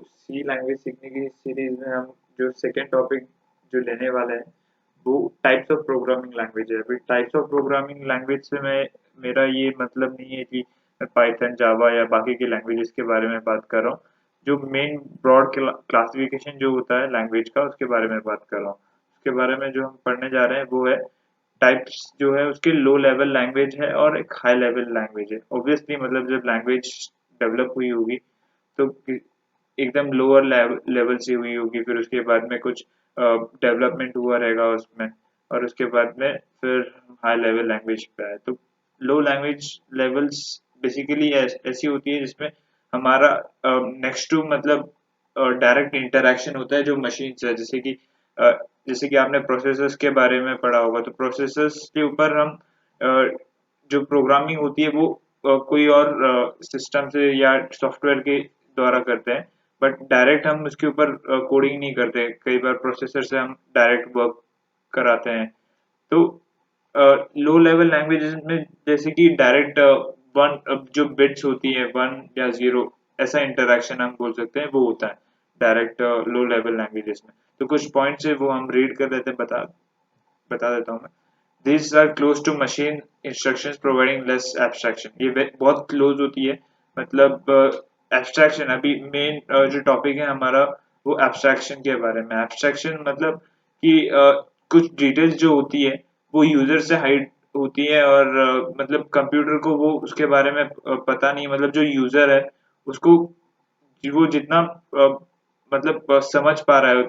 सी language सीखने की series में हम जो सेकेंड टॉपिक जो लेने वाले हैं वो टाइप्स ऑफ प्रोग्रामिंग लैंग्वेज है। अभी टाइप्स ऑफ प्रोग्रामिंग लैंग्वेज से मैं मेरा ये मतलब नहीं है कि मैं पाइथन जावा या बाकी की लैंग्वेजेस के बारे में बात कर रहा हूँ। जो मेन ब्रॉड क्लासिफिकेशन जो होता है लैंग्वेज का उसके बारे में बात कर रहा हूँ। उसके बारे में जो हम पढ़ने जा रहे हैं वो है टाइप्स जो है उसके लो लेवल लैंग्वेज है और एक हाई लेवल लैंग्वेज है। ऑब्वियसली मतलब जब लैंग्वेज डेवलप हुई होगी तो एकदम लोअर लेवल से हुई होगी, फिर उसके बाद में कुछ डेवलपमेंट हुआ रहेगा उसमें, और उसके बाद में फिर हाई लेवल लैंग्वेज पे आए। तो लो लैंग्वेज लेवल्स बेसिकली ऐसी होती है जिसमें हमारा नेक्स्ट टू मतलब डायरेक्ट इंटरेक्शन होता है जो मशीन से है। अ, जैसे कि आपने प्रोसेसर्स के बारे में पढ़ा होगा, तो प्रोसेसर्स के ऊपर हम जो प्रोग्रामिंग होती है वो कोई और सिस्टम से या सॉफ्टवेयर के द्वारा करते हैं, बट डायरेक्ट हम उसके ऊपर कोडिंग नहीं करते। कई बार प्रोसेसर से हम डायरेक्ट वर्क कराते हैं। तो लो लेवल लैंग्वेजेस में जैसे कि डायरेक्ट वन जो बिट्स होती है 1 या 0, ऐसा इंटरेक्शन हम बोल सकते हैं, वो होता है डायरेक्ट लो लेवल लैंग्वेजेस में। तो कुछ पॉइंट्स है वो हम रीड कर लेते हैं, बता बता देता हूँ मैं। These are close to machine instructions providing less abstraction। ये बहुत क्लोज होती है, मतलब एब्स्ट्रैक्शन। अभी मेन जो टॉपिक है हमारा वो एब्स्ट्रैक्शन के बारे में। एब्स्ट्रैक्शन मतलब कि कुछ डिटेल्स जो होती है वो यूजर से हाइड होती है, और मतलब कंप्यूटर को वो उसके बारे में पता नहीं, मतलब जो यूजर है उसको वो जितना मतलब समझ पा रहा है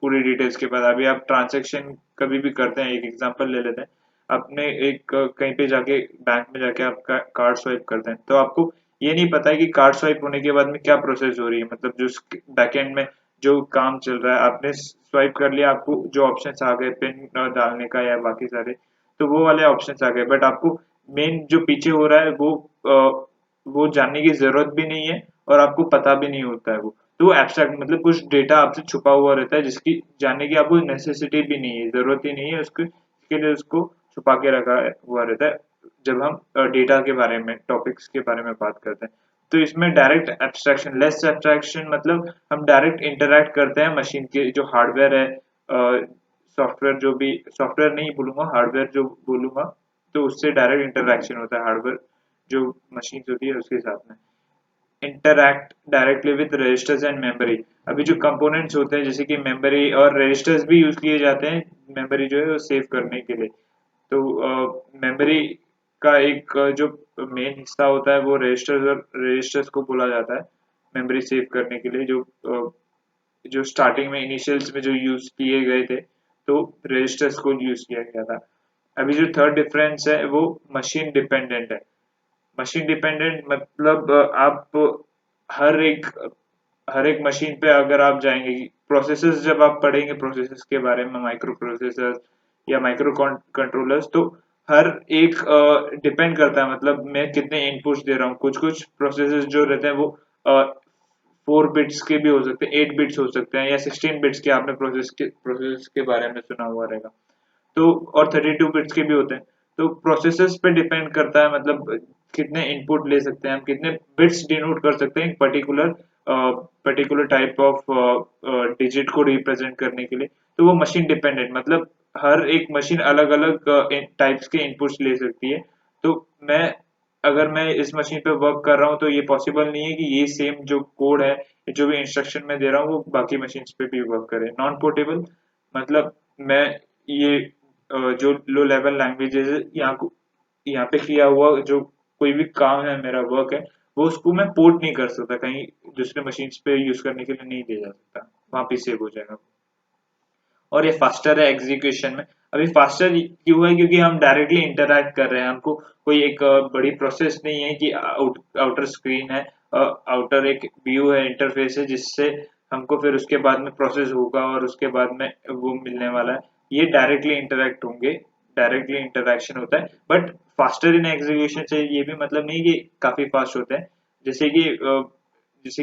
पूरी डिटेल्स के बाद। अभी आप ट्रांजैक्शन कभी भी करते हैं, एक एग्जांपल ले लेते हैं। आपने एक कहीं पे जाके बैंक में जाके आपका कार्ड स्वाइप करते हैं, तो आपको ये नहीं पता है कि कार्ड स्वाइप होने के बाद में क्या प्रोसेस हो रही है, मतलब जो बैकएंड में जो काम चल रहा है। आपने स्वाइप कर लिया, आपको जो ऑप्शंस आ गए पिन डालने का या बाकी सारे, तो वो वाले ऑप्शंस आ गए, बट आपको मेन जो पीछे हो रहा है वो जानने की जरूरत भी नहीं है, और आपको पता भी नहीं होता है वो। तो एब्स्ट्रैक्ट मतलब कुछ डेटा आपसे छुपा हुआ रहता है जिसकी जानने की आपको नेसेसिटी भी नहीं है, जरूरत ही नहीं है उसके इसके लिए उसको छुपा के रखा हुआ रहता है जब हम डेटा के बारे में टॉपिक्स के बारे में बात करते हैं। तो इसमें डायरेक्ट एब्स्ट्रैक्शन, लेस एब्स्ट्रैक्शन मतलब हम डायरेक्ट इंटरैक्ट करते हैं मशीन के जो हार्डवेयर है, सॉफ्टवेयर जो भी, सॉफ्टवेयर नहीं बोलूंगा हार्डवेयर जो बोलूंगा, तो उससे डायरेक्ट इंटरैक्शन होता है हार्डवेयर जो मशीन होती है उसके साथ में। Interact directly with registers and memory. अभी जो कंपोनेंट्स होते हैं जैसे कि मेमोरी और रजिस्टर्स भी यूज किए जाते हैं मेमोरी जो है वो सेव करने के लिए। तो मेमोरी का एक जो मेन हिस्सा होता है वो रजिस्टर्स और रजिस्टर्स को बोला जाता है मेमोरी सेव करने के लिए। जो स्टार्टिंग में इनिशियल्स में जो यूज किए गए थे, तो रजिस्टर्स को यूज किया गया था। अभी जो थर्ड डिफरेंस है वो मशीन डिपेंडेंट है। मशीन डिपेंडेंट मतलब आप हर एक हर एक मशीन पे अगर आप जाएंगे, प्रोसेसर्स जब आप पढ़ेंगे प्रोसेसर्स के बारे में, माइक्रो प्रोसेसर्स या माइक्रो कंट्रोलर्स, तो हर एक डिपेंड करता है, मतलब मैं कितने इनपुट्स दे रहा हूँ। कुछ कुछ प्रोसेसर्स जो रहते हैं वो 4 बिट्स के भी हो सकते हैं, 8 बिट्स हो सकते हैं, या 16 बिट्स के। आपने प्रोसेस के बारे में सुना हुआ रहेगा। तो और 32 बिट्स के भी होते हैं। तो प्रोसेसर्स पे डिपेंड करता है, मतलब कितने इनपुट ले सकते हैं हम, कितने बिट्स डिनोट कर सकते हैं एक पर्टिकुलर टाइप ऑफ डिजिट को रिप्रेजेंट करने के लिए। तो वो मशीन डिपेंडेंट मतलब हर एक मशीन अलग अलग टाइप्स के इनपुट्स ले सकती है। तो मैं अगर मैं इस मशीन पे वर्क कर रहा हूँ तो ये पॉसिबल नहीं है कि ये सेम जो कोड है, जो भी इंस्ट्रक्शन मैं दे रहा हूँ वो बाकी मशीन पे भी वर्क करे। नॉन पोर्टेबल मतलब मैं ये जो लो लेवल लैंग्वेजेस है यहाँ पे किया हुआ जो कोई भी काम है, मेरा वर्क है, वो उसको मैं पोर्ट नहीं कर सकता, कहीं दूसरे मशीन पे यूज करने के लिए नहीं दे जा सकता, वहां पे सेव हो जाएगा। और ये फास्टर है एग्जीक्यूशन में। अभी फास्टर क्यों है, क्योंकि हम डायरेक्टली इंटरैक्ट कर रहे हैं। हमको कोई एक बड़ी प्रोसेस नहीं है कि आउटर स्क्रीन है, आउटर एक व्यू है, इंटरफेस है जिससे हमको फिर उसके बाद में प्रोसेस होगा और उसके बाद में वो मिलने वाला है। ये डायरेक्टली इंटरैक्ट होंगे, डायरेक्टली इंटरैक्शन होता है। बट फास्टर इन एग्जीक्यूशन से ये भी मतलब नहीं कि काफी फास्ट होते हैं। जैसे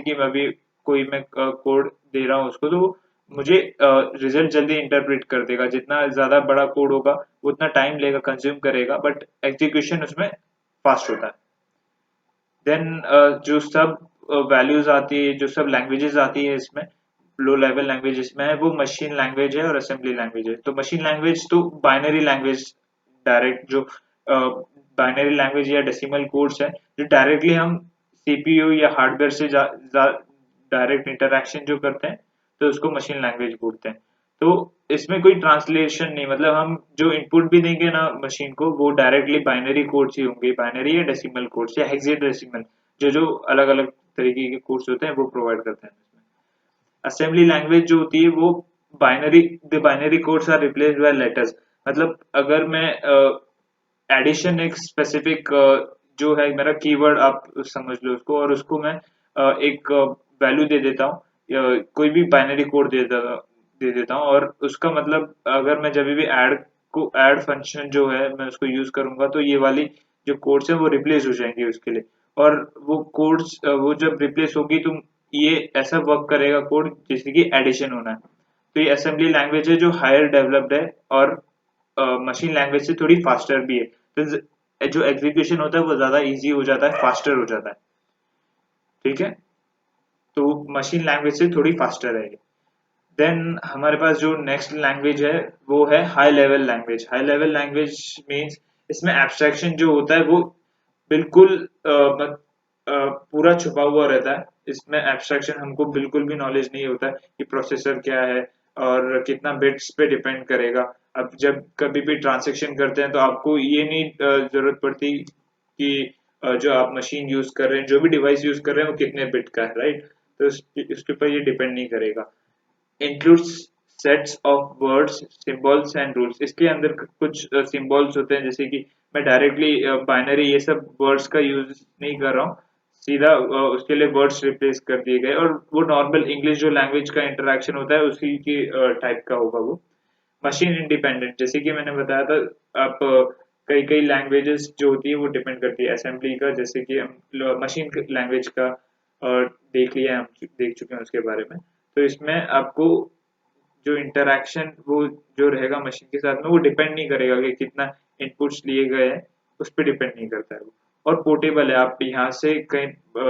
कि मैं अभी कोई मैं कोड दे रहा हूँ उसको, तो मुझे रिजल्ट जल्दी इंटरप्रेट कर देगा। जितना ज्यादा बड़ा कोड होगा उतना टाइम लेगा, कंज्यूम करेगा, बट एग्जीक्यूशन उसमें फास्ट होता है। देन जो सब वैल्यूज आती है, जो सब लैंग्वेजेस आती है इसमें, लो लेवल लैंग्वेज इसमें है, वो मशीन लैंग्वेज है और असेंबली लैंग्वेज है। तो मशीन लैंग्वेज तो बाइनरी लैंग्वेज, डायरेक्ट जो बाइनरी लैंग्वेज या डेसिमल कोड्स है, जो डायरेक्टली हम सीपीयू या हार्डवेयर से डायरेक्ट इंटरैक्शन जो करते हैं, तो उसको मशीन लैंग्वेज बोलते हैं। तो इसमें कोई ट्रांसलेशन नहीं, मतलब हम जो इनपुट भी देंगे ना मशीन को, वो डायरेक्टली बाइनरी कोड्स ही होंगे, बाइनरी या डेसिमल कोड्स या हेक्साडेसिमल, जो जो अलग अलग तरीके के कोड्स होते हैं वो प्रोवाइड करते हैं। असेंबली लैंग्वेज जो होती है वो binary, the binary codes are replaced by letters. मतलब अगर मैं एडिशन एक स्पेसिफिक जो है मेरा कीवर्ड, आप समझ लो उसको, और उसको मैं एक वैल्यू दे देता हूँ, कोई भी बाइनरी कोड दे देता हूँ, और उसका मतलब अगर मैं जब भी ऐड फंक्शन जो है मैं उसको यूज करूंगा, तो ये वाली जो कोड्स है वो रिप्लेस हो जाएंगे उसके लिए। और वो कोड्स वो जब रिप्लेस होगी तो ये ऐसा वर्क करेगा कोड जैसे कि एडिशन होना है। तो ये असेंबली लैंग्वेज है जो हायर डेवलप्ड है, और मशीन लैंग्वेज से थोड़ी फास्टर भी है। तो जो एग्जीक्यूशन होता है वो ज्यादा इजी हो जाता है, फास्टर हो जाता है। ठीक है, तो मशीन लैंग्वेज से थोड़ी फास्टर है। देन हमारे पास जो नेक्स्ट लैंग्वेज है वो है high level language. High level language means इसमें एब्स्ट्रैक्शन जो होता है वो बिल्कुल पूरा छुपा हुआ रहता है। इसमें एब्स्ट्रैक्शन हमको बिल्कुल भी नॉलेज नहीं होता है कि प्रोसेसर क्या है और कितना बिट्स पे डिपेंड करेगा। अब जब कभी भी ट्रांजैक्शन करते हैं तो आपको ये नहीं जरूरत पड़ती कि जो आप मशीन यूज कर रहे हैं, जो भी डिवाइस यूज कर रहे हैं, वो कितने बिट का है, राइट। तो इसके ऊपर ये डिपेंड नहीं करेगा। includes sets of words, symbols and rules। इसके अंदर कुछ symbols होते हैं, जैसे कि मैं डायरेक्टली बाइनरी ये सब वर्ड्स का यूज नहीं कर रहा हूँ, सीधा उसके लिए वर्ड्स रिप्लेस कर दिए गए, और वो नॉर्मल इंग्लिश जो लैंग्वेज का इंटरेक्शन होता है उसी की टाइप का होगा वो। मशीन इंडिपेंडेंट, जैसे कि मैंने बताया था, आप कई कई लैंग्वेजेस जो होती है वो डिपेंड करती है असेंबली का, जैसे कि हम मशीन लैंग्वेज का देख लिया है, हम देख चुके हैं उसके बारे में। तो इसमें आपको जो इंटरैक्शन वो जो रहेगा मशीन के साथ में, वो डिपेंड नहीं करेगा कि कितना इनपुट्स लिए गए हैं, उस पर डिपेंड नहीं करता है वो। और पोर्टेबल है, आप यहाँ से कहीं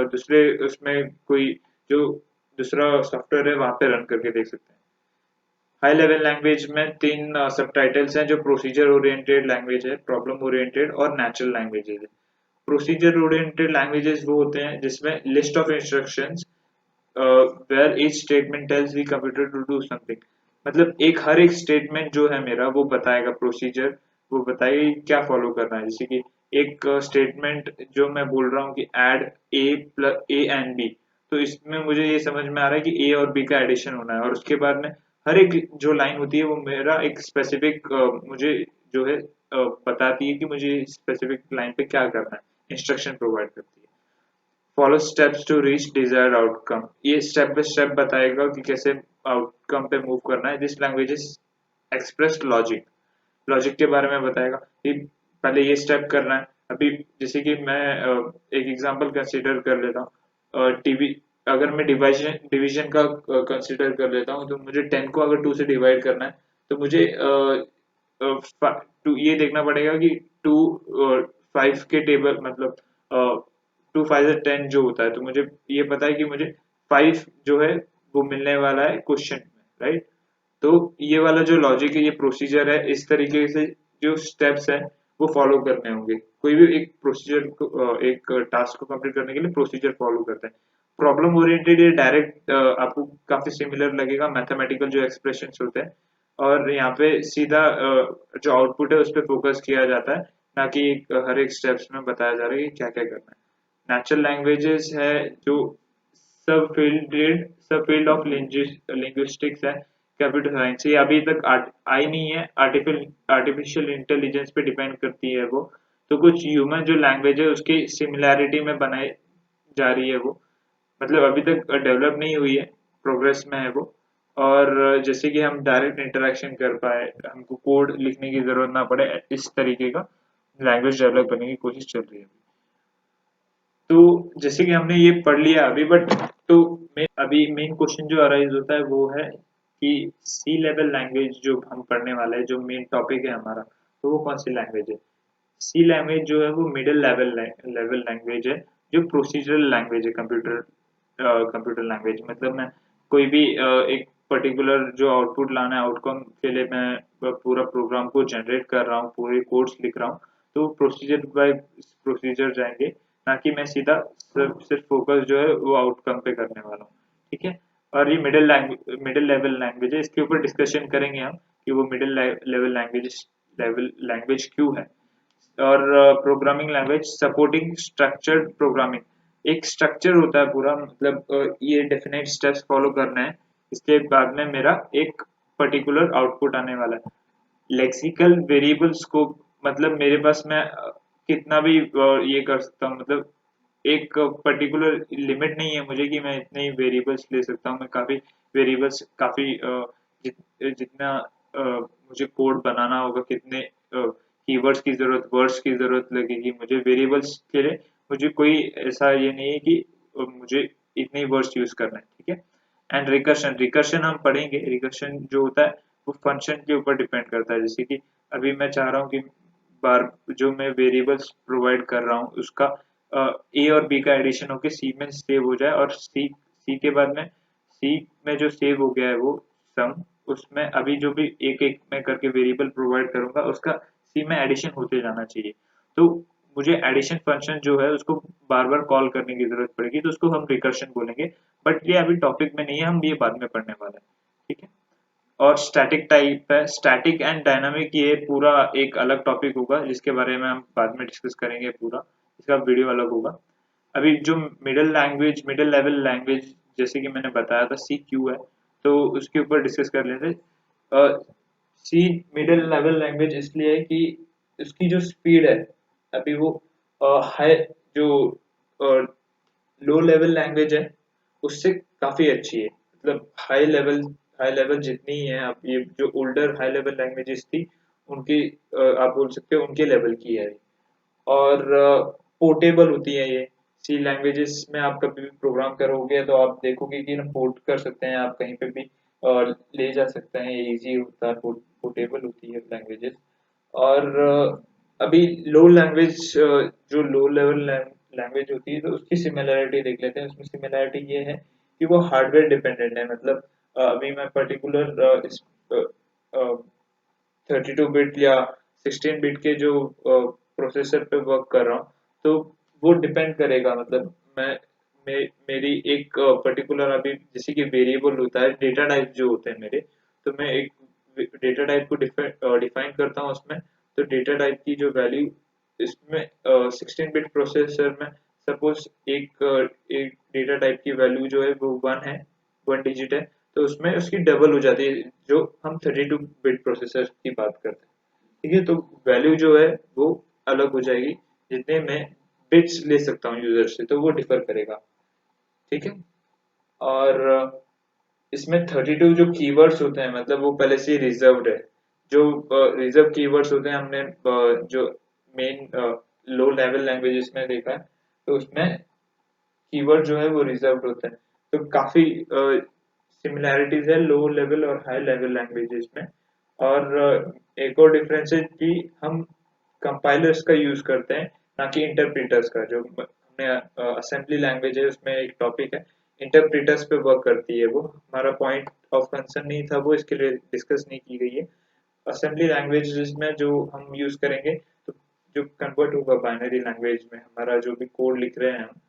दूसरे उसमें कोई जो दूसरा सॉफ्टवेयर है वहां पे रन करके देख सकते हैं। हाई लेवल लैंग्वेज में तीन सब टाइटल्स हैं, जो प्रोसीजर ओरिएंटेड लैंग्वेज है, प्रॉब्लम ओरिएंटेड और नेचुरल लैंग्वेजेज है। प्रोसीजर ओरिएंटेड लैंग्वेजेस वो होते हैं जिसमें list of instructions where each statement tells the computer to do something. मतलब एक हर एक स्टेटमेंट जो है मेरा वो बताएगा प्रोसीजर, वो बताएगा कि क्या फॉलो करना है। जैसे कि एक स्टेटमेंट जो मैं बोल रहा हूँ कि add A plus A and B, तो इसमें मुझे ये समझ में आ रहा है कि ए और बी का एडिशन होना है, और उसके बाद में हर एक जो लाइन होती है वो मेरा एक स्पेसिफिक मुझे जो है बताती है कि मुझे स्पेसिफिक लाइन पे क्या करना है, इंस्ट्रक्शन प्रोवाइड करती है। Follow steps to reach desired outcome, ये स्टेप बाय स्टेप बताएगा कि कैसे आउटकम पे मूव करना है। This language is express logic, logic के बारे में बताएगा कि पहले ये स्टेप करना है। अभी जैसे कि मैं एक एग्जांपल कंसीडर कर लेता हूँ, टीवी, अगर मैं डिवीजन डिवीजन का कंसीडर कर लेता हूँ, तो मुझे 10 को अगर 2 से डिवाइड करना है, तो मुझे टू ये देखना पड़ेगा कि 2 5 के टेबल, मतलब 2 5 10 जो होता है, तो मुझे ये पता है कि मुझे 5 जो है वो मिलने वाला है क्वेश्चन में, राइट। तो ये वाला जो लॉजिक है, ये प्रोसीजर है, इस तरीके से जो स्टेप्स हैं वो फॉलो करने होंगे। कोई भी एक प्रोसीजर को एक टास्क को कंप्लीट करने के लिए प्रोसीजर फॉलो करते हैं। प्रॉब्लम ओरिएंटेड, ये डायरेक्ट आपको काफी सिमिलर लगेगा मैथमेटिकल जो एक्सप्रेशंस होते हैं, और यहाँ पे सीधा जो आउटपुट है उस पर फोकस किया जाता है, ना कि हर एक स्टेप्स में बताया जा रहा है कि क्या क्या करना है। नेचुरल लैंग्वेजेस है जो सब फील्ड ऑफ लिंग्विस्टिक्स है, कंप्यूटर साइंस, ये अभी तक आई नहीं है, आर्टिफिशियल इंटेलिजेंस पे डिपेंड करती है वो। तो कुछ ह्यूमन जो लैंग्वेज है उसकी सिमिलैरिटी में बनाई जा रही है वो, मतलब अभी तक डेवलप नहीं हुई है, प्रोग्रेस में है वो। और जैसे कि हम डायरेक्ट इंटरेक्शन कर पाए, हमको कोड लिखने की जरूरत ना पड़े, इस तरीके का लैंग्वेज डेवलप करने की कोशिश चल रही है। तो जैसे कि हमने ये पढ़ लिया अभी, बट तो अभी मेन क्वेश्चन जो अराइज होता है वो है कि सी लेवल लैंग्वेज जो हम पढ़ने वाले हैं, जो मेन टॉपिक है हमारा, तो वो कौन सी लैंग्वेज है। सी लैंग्वेज जो है वो मिडिल लेवल लेवल लैंग्वेज है, जो प्रोसीजरल लैंग्वेज है कंप्यूटर कंप्यूटर लैंग्वेज। मतलब मैं कोई भी एक पर्टिकुलर जो आउटपुट लाना है आउटकम के लिए मैं पूरा प्रोग्राम को जनरेट कर रहा हूँ, पूरे कोड्स लिख रहा हूँ, तो प्रोसीजर बाय प्रोसीजर जाएंगे, ना कि मैं सीधा सिर्फ सिर्फ फोकस जो है वो आउटकम पे करने वाला हूँ। ठीक है। और ये मिडिल लेवल लैंग्वेज है, इसके ऊपर डिस्कशन करेंगे हम कि वो मिडिल लेवल लैंग्वेज क्यों है। और programming language supporting structured programming, एक स्ट्रक्चर होता है पूरा, मतलब ये डेफिनेट स्टेप्स फॉलो करना है, इसके बाद में मेरा एक पर्टिकुलर आउटपुट आने वाला है। लेक्सिकल वेरिएबल स्कोप, मतलब मेरे पास मैं कितना भी ये कर सकता हूँ, मतलब एक पर्टिकुलर लिमिट नहीं है मुझे कि मैं इतने ही वेरिएबल्स ले सकता हूँ। मैं काफी वेरिएबल्स काफी जितना मुझे कोड बनाना होगा, कितने कीवर्ड्स की जरूरत, वर्ड्स की जरूरत लगेगी मुझे वेरिएबल्स के लिए, मुझे कोई ऐसा ये नहीं है कि मुझे इतने ही वर्ड्स यूज करना है। ठीक है। एंड रिकर्शन, रिकर्शन हम पढ़ेंगे। रिकर्शन जो होता है वो फंक्शन के ऊपर डिपेंड करता है। जैसे कि अभी मैं चाह रहा हूँ कि बार जो मैं वेरिएबल्स प्रोवाइड कर रहा हूँ उसका ए और बी का एडिशन होके सी में सेव हो जाए, और सी के बाद में सी में जो सेव हो गया है वो सम, उसमें अभी जो भी एक एक मैं करके वेरिएबल प्रोवाइड करूंगा उसका सी में एडिशन होते जाना चाहिए। तो मुझे एडिशन फंक्शन जो है उसको बार बार कॉल करने की जरूरत पड़ेगी, तो उसको हम रिकर्शन बोलेंगे। बट ये अभी टॉपिक में नहीं है, हम ये बाद में पढ़ने वाले हैं। ठीक है। और स्टैटिक टाइप है, स्टैटिक एंड डायनामिक, ये पूरा एक अलग टॉपिक होगा जिसके बारे में हम बाद में डिस्कस करेंगे, पूरा इसका वीडियो अलग होगा। अभी जो मिडिल लेवल लैंग्वेज जैसे कि मैंने बताया था सी क्यू है, तो उसके ऊपर डिस्कस कर लेते। सी मिडिल लेवल लैंग्वेज इसलिए है कि उसकी जो स्पीड है अभी वो हाई, जो लो लेवल लैंग्वेज है उससे काफी अच्छी है। मतलब हाई लेवल जितनी ही है, अब ये जो ओल्डर हाई लेवल लैंग्वेजेस थी उनकी आप बोल सकते हो उनके लेवल की है। और पोर्टेबल होती है ये। सी लैंग्वेजेस में आप कभी भी प्रोग्राम करोगे तो आप देखोगे कि ना पोर्ट कर सकते हैं, आप कहीं पे भी ले जा सकते हैं, इजी होता है, पोर्टेबल होती है लैंग्वेजेस। और अभी लो लैंग्वेज, जो लो लेवल लैंग्वेज होती है तो उसकी सिमिलैरिटी देख लेते हैं। उसमें सिमिलैरिटी ये है कि वो हार्डवेयर डिपेंडेंट है। मतलब अभी मैं पर्टिकुलर इस 32 बिट या 16 बिट के जो प्रोसेसर पे वर्क कर रहा हूँ, तो वो डिपेंड करेगा। मतलब मेरी एक पर्टिकुलर अभी जैसे कि वेरिएबल होता है, डेटा टाइप जो होते हैं मेरे, तो मैं एक डेटा टाइप को डिफाइन करता हूँ उसमें। तो डेटा टाइप की जो वैल्यू इसमें 16 बिट प्रोसेसर में सपोज एक डेटा टाइप की वैल्यू जो है वो 1 है, 1 डिजिट है, तो उसमें उसकी डबल हो जाती है जो हम 32 बिट प्रोसेसर की बात करते हैं। ठीक है। तो वैल्यू जो है वो अलग हो जाएगी, जितने मैं बिट्स ले सकता हूँ यूजर से, तो वो डिफर करेगा। ठीक है। और इसमें 32 जो कीवर्ड्स होते हैं मतलब वो पहले से रिजर्व्ड है। जो रिजर्व कीवर्ड्स होते हैं हमने जो मेन लो लेवल लैंग्वेजेस में देखा है, तो उसमें कीवर्ड जो है वो रिजर्व्ड होते हैं। तो काफी सिमिलैरिटीज है लो लेवल और हाई लेवल लैंग्वेजेस में। और एक और डिफरेंस है कि हम कंपाइलर्स का यूज करते हैं, ना कि इंटरप्रिटर्स का। जो हमने असेंबली लैंग्वेज है उसमें एक टॉपिक है इंटरप्रिटर्स पे वर्क करती है, वो हमारा पॉइंट ऑफ कंसर्न नहीं था, वो इसके लिए डिस्कस नहीं की गई है। असेंबली लैंग्वेज में जो हम यूज करेंगे, तो जो कन्वर्ट होगा बाइनरी लैंग्वेज में, हमारा जो भी कोड लिख रहे हैं हम,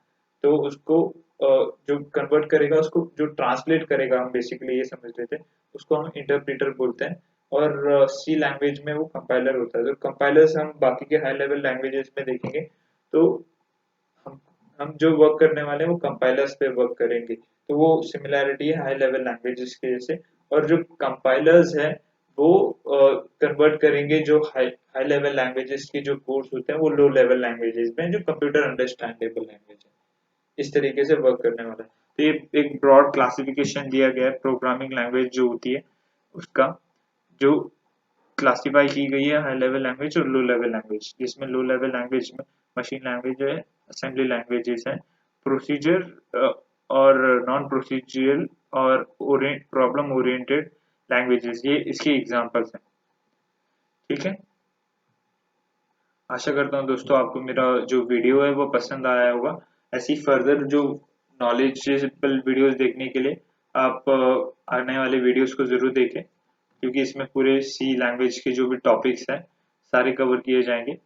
तो उसको जो कन्वर्ट करेगा, उसको जो ट्रांसलेट करेगा, हम बेसिकली ये समझ लेते हैं, उसको हम इंटरप्रेटर बोलते हैं। और सी लैंग्वेज में वो कंपाइलर होता है। तो कंपाइलर्स हम बाकी के हाई लेवल लैंग्वेजेस में देखेंगे, तो हम हम जो वर्क करने वाले हैं वो कंपाइलर्स पे वर्क करेंगे। तो वो सिमिलैरिटी है हाई लेवल लैंग्वेजेस के जैसे। और जो कंपाइलर्स है वो कन्वर्ट करेंगे जो हाई हाई लेवल लैंग्वेजेस के जो कोड्स होते हैं वो लो लेवल लैंग्वेजेस में, जो कंप्यूटर अंडरस्टैंडेबल लैंग्वेज है, इस तरीके से वर्क करने वाला है। तो ये एक ब्रॉड क्लासिफिकेशन दिया गया है प्रोग्रामिंग लैंग्वेज जो होती है उसका, जो क्लासिफाई की गई है हाई लेवल लैंग्वेज और लो लेवल लैंग्वेज। जिसमें लो लेवल लैंग्वेज में मशीन लैंग्वेज है, असेंबली लैंग्वेजेस है, प्रोसीजर और नॉन प्रोसीजरल और प्रॉब्लम ओरिएंटेड लैंग्वेजेस, ये इसके एग्जांपल्स हैं। ठीक है। आशा करता हूँ दोस्तों आपको मेरा जो वीडियो है वो पसंद आया होगा। ऐसी फर्दर जो नॉलेजेबल वीडियोस देखने के लिए आप आने वाले वीडियोस को ज़रूर देखें, क्योंकि इसमें पूरे सी लैंग्वेज के जो भी टॉपिक्स हैं सारे कवर किए जाएंगे।